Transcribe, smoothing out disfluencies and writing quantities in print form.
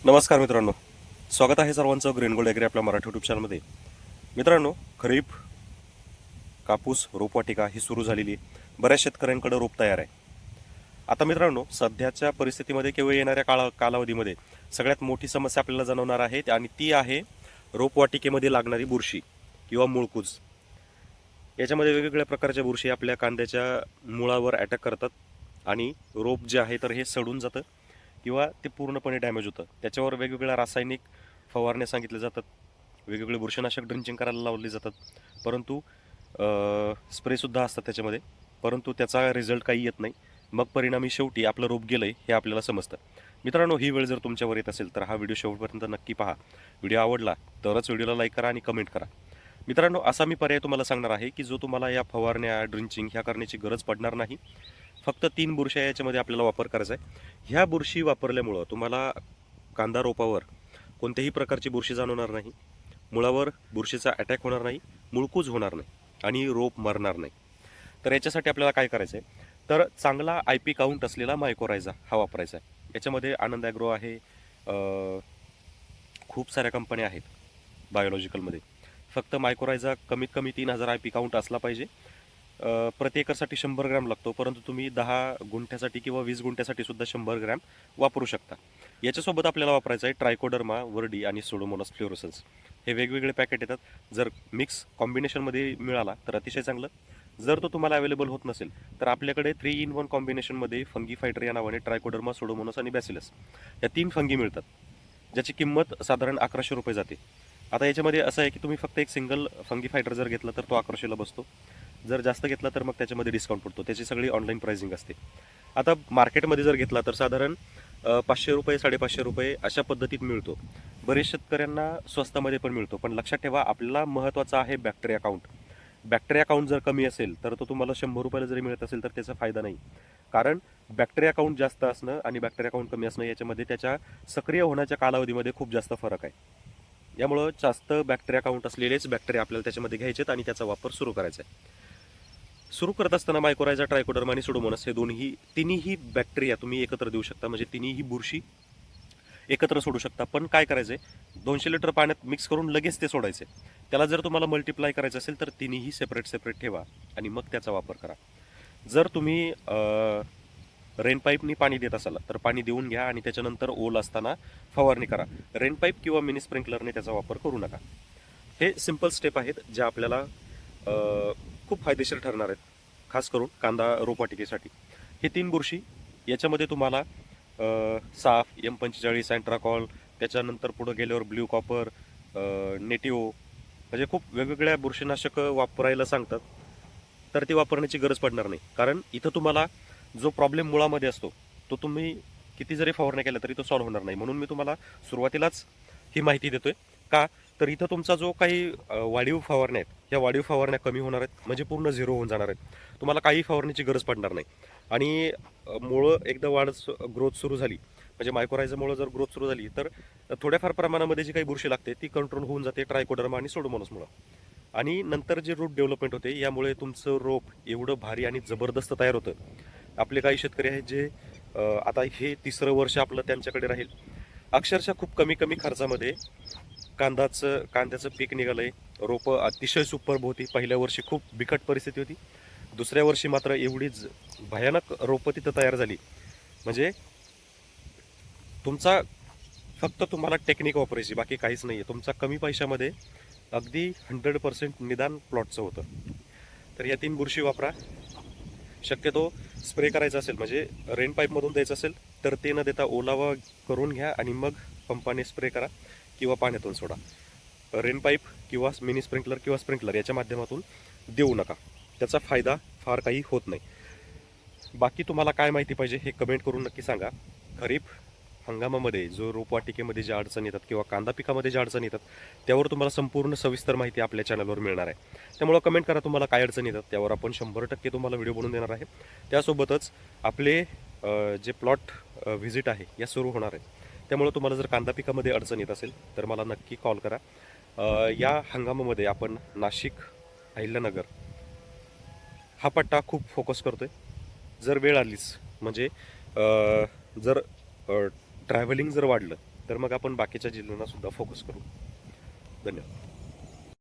नमस्कार मित्रांनो, स्वागत आहे सर्वांचं ग्रीन गोल्ड ॲग्री आपल्या मराठी यूट्यूब चॅनलमध्ये. मित्रांनो, खरीप कापूस रोपवाटिका ही सुरू झालेली आहे. बऱ्याच शेतकऱ्यांकडे रोप तयार आहे. आता मित्रांनो, सध्याच्या परिस्थितीमध्ये किंवा येणाऱ्या कालावधीमध्ये सगळ्यात मोठी समस्या आपल्याला जाणवणार आहे आणि ती आहे रोपवाटिकेमध्ये लागणारी बुरशी किंवा मुळकूज. याच्यामध्ये वेगवेगळ्या प्रकारच्या बुरशी आपल्या कांद्याच्या मुळावर अटॅक करतात आणि रोप जे आहे तर हे सडून जातं किंवा ते पूर्णपणे डॅमेज होतं. त्याच्यावर वेगवेगळ्या रासायनिक फवारण्या सांगितल्या जातात, वेगवेगळे बुरशीनाशक ड्रिंचिंग करायला लावले जातात, परंतु स्प्रेसुद्धा असतात त्याच्यामध्ये, परंतु त्याचा रिझल्ट काही येत नाही. मग परिणामी शेवटी आपलं रोप गेलं आहे हे आपल्याला समजतं. मित्रांनो, ही वेळ जर तुमच्यावर येत असेल तर हा व्हिडिओ शेवटपर्यंत नक्की पहा. व्हिडिओ आवडला तरच व्हिडिओला लाईक करा आणि कमेंट करा. मित्रांनो, असा मी पर्याय तुम्हाला सांगणार आहे की जो तुम्हाला या फवारण्या ड्रिंचिंग ह्या करण्याची गरज पडणार नाही. फक्त 3 बुरश्या याच्यामध्ये आपल्याला वापर करायचा आहे. ह्या बुरशी वापरल्यामुळं तुम्हाला कांदा रोपावर कोणत्याही प्रकारची बुरशी जाणवणार नाही, मुळावर बुरशीचा अटॅक होणार नाही, मुळकूज होणार नाही आणि रोप मरणार नाही. तर याच्यासाठी आपल्याला काय करायचं आहे, तर चांगला IP काउंट असलेला मायकोरायझा हा वापरायचा आहे. याच्यामध्ये आनंद ॲग्रो आहे, खूप साऱ्या कंपन्या आहेत बायोलॉजिकलमध्ये. फक्त मायकोरायझा कमीत कमी 3000 IP काउंट असला पाहिजे. प्रति एकरसाठी 100 ग्रॅम लागतो, परंतु तुम्ही 10 गुंठ्यासाठी किंवा 20 गुंठ्यासाठी सुद्धा 100 ग्रॅम वापरू शकता. याच्यासोबत आपल्याला वापरायचं आहे ट्रायकोडर्मा, वर्डी आणि सुडोमोनास फ्लोरोसन्स. हे वेगवेगळे पॅकेट येतात. जर मिक्स कॉम्बिनेशनमध्ये मिळाला तर अतिशय चांगलं. जर तो तुम्हाला अवेलेबल होत नसेल तर आपल्याकडे 3-in-1 कॉम्बिनेशनमध्ये फंगी फायटर या नावाने ट्रायकोडर्मा, सुडोमोनास आणि बॅसिलस या 3 फंगी मिळतात, ज्याची किंमत साधारण 1100 रुपये जाते. आता याच्यामध्ये असं आहे की तुम्ही फक्त एक सिंगल फंगी फायटर जर घेतला तर तो 1100ला बसतो. जर जास्त घेतला तर मग त्याच्यामध्ये डिस्काउंट पडतो. त्याची सगळी ऑनलाईन प्राइसिंग असते. आता मार्केटमध्ये जर घेतला तर साधारण 500 रुपये, 550 रुपये अशा पद्धतीत मिळतो. बरेच शेतकऱ्यांना स्वस्तामध्ये पण मिळतो. पण लक्षात ठेवा, आपल्याला महत्त्वाचा आहे बॅक्टेरिया काउंट. बॅक्टेरिया काउंट जर कमी असेल तर तो तुम्हाला 100 रुपयाला जरी मिळत असेल तर त्याचा फायदा नाही. कारण बॅक्टेरिया काउंट जास्त असणं आणि बॅक्टेरिया काउंट कमी असणं याच्यामध्ये त्याच्या सक्रिय होण्याच्या कालावधीमध्ये खूप जास्त फरक आहे. यामुळं जास्त बॅक्टेरिया काउंट असलेलेच बॅक्टेरिया आपल्याला त्याच्यामध्ये घ्यायचेत आणि त्याचा वापर सुरू करायचा आहे. सुरू करत असताना मायकोरायझा, ट्रायकोडर्मा आणि सुडोमोनास हे तिन्हीही बॅक्टेरिया तुम्ही एकत्र देऊ शकता, म्हणजे तिन्हीही बुरशी एकत्र सोडू शकता. पण काय करायचं आहे, 200 लिटर पाण्यात मिक्स करून लगेच ते सोडायचे. त्याला जर तुम्हाला मल्टिप्लाय करायचं असेल तर तिन्हीही सेपरेट ठेवा आणि मग त्याचा वापर करा. जर तुम्ही रेन पाईपनी पाणी देत असाल तर पाणी देऊन घ्या आणि त्याच्यानंतर ओल असताना फवारणी करा. रेन पाईप किंवा मिनी स्प्रिंकलरने त्याचा वापर करू नका. हे सिंपल स्टेप आहेत ज्या आपल्याला खूप फायदेशीर ठरणार आहेत, खास करून कांदा रोपवाटिकेसाठी. हे 3 बुरशी याच्यामध्ये तुम्हाला साफ, M45, अँट्राकॉल, त्याच्यानंतर पुढं गेल्यावर ब्ल्यू कॉपर, नेटिव्हो, म्हणजे खूप वेगवेगळ्या बुरशीनाशकं वापरायला सांगतात. तर ती वापरण्याची गरज पडणार नाही. कारण इथं तुम्हाला जो प्रॉब्लेम मुळामध्ये असतो तो तुम्ही किती जरी फवारण्या केल्या तरी तो सॉल्व्ह होणार नाही. म्हणून मी तुम्हाला सुरुवातीलाच ही माहिती देतोय. का तर इथं तुमचा जो काही वाढीव फवारण्या आहेत, या वाढीव फवारण्या कमी होणार आहेत, म्हणजे पूर्ण झिरो होऊन जाणार आहेत. तुम्हाला काही फवारण्याची गरज पडणार नाही. आणि मुळं एकदा ग्रोथ सुरू झाली, म्हणजे मायकोरायझामुळं जर ग्रोथ सुरू झाली तर थोड्याफार प्रमाणामध्ये जी काही बुरशी लागते ती कंट्रोल होऊन जाते ट्रायकोडर्मा आणि सुडोमोनासमुळं. आणि नंतर जे रूट डेव्हलपमेंट होते यामुळे तुमचं रोप एवढं भारी आणि जबरदस्त तयार होतं. आपले काही शेतकरी आहेत जे आता हे 3रं वर्ष आपलं त्यांच्याकडे राहील. अक्षरशः खूप कमी कमी खर्चामध्ये कांद्याचं पीक निघालंय. रोपं अतिशय सुपर होती. पहिल्या वर्षी खूप बिकट परिस्थिती होती. दुसऱ्या वर्षी मात्र एवढीच भयानक रोपं तिथं तयार झाली. म्हणजे तुमचा फक्त तुम्हाला टेक्निक वापरायची, बाकी काहीच नाही आहे. तुमचा कमी पैशामध्ये अगदी 100% निदान प्लॉटचं होतं. तर या 3 बुरशी वापरा. शक्यतो स्प्रे करायचा असेल, म्हणजे रेन पाईपमधून द्यायचं असेल तर ते न देता ओलावा करून घ्या आणि मग पंपाने स्प्रे करा किंवा पाण्यातून सोडा. रेन पाईप किंवा मिनी स्प्रिंकलर किंवा स्प्रिंकलर याच्या माध्यमातून देऊ नका. त्याचा फायदा फार काही होत नाही. बाकी तुम्हाला काय माहिती पाहिजे हे कमेंट करून नक्की सांगा. खरीप हंगामामध्ये जो रोपवाटिकेमध्ये ज्या अडचणी येतात किंवा कांदा पिकामध्ये ज्या अडचणी येतात त्यावर तुम्हाला संपूर्ण सविस्तर माहिती आपल्या चॅनलवर मिळणार आहे. त्यामुळं कमेंट करा तुम्हाला काय अडचणी येतात, त्यावर आपण 100% तुम्हाला व्हिडिओ बनवून देणार आहे. त्यासोबतच आपले जे प्लॉट व्हिजिट आहे या सुरू होणार आहे. त्यामुळं तुम्हाला जर कांदा पिकामध्ये अडचण येत असेल तर मला नक्की कॉल करा. या हंगामामध्ये आपण नाशिक, अहिल्यानगर हा पट्टा खूप फोकस करतोय. जर वेळ आलीच, म्हणजे जर ट्रॅव्हलिंग जर वाढलं तर मग आपण बाकीच्या जिल्ह्यांना सुद्धा फोकस करू. धन्यवाद.